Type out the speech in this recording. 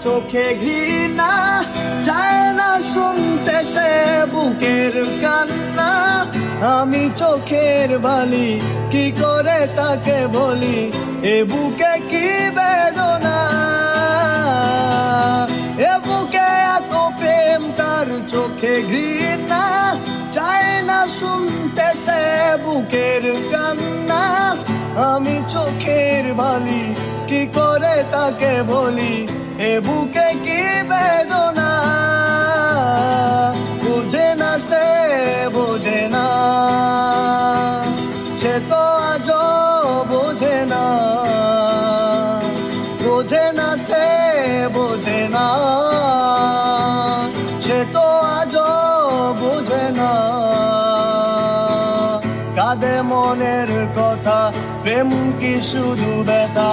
চোখে ঘৃণা, চায় না শুনতে সে বুকের কান্না। আমি চোখের বালি কি করে তাকে বলি, এ বুকে কি বেদনা। এ বুকে এত প্রেম, তার চোখে ঘৃণা, চায় না শুনতে সে বুকের কান্না। আমি চোখের বালি কি করে তাকে বলি, এ বুকে কি বেদনা। বোঝে না সে, বোঝে না, সে তো আজও বোঝে না। বোঝে না সে, বোঝে না, সে তো আজও বোঝে না। কাঁদে মনের কথা, প্রেম কি শুধু ব্যথা,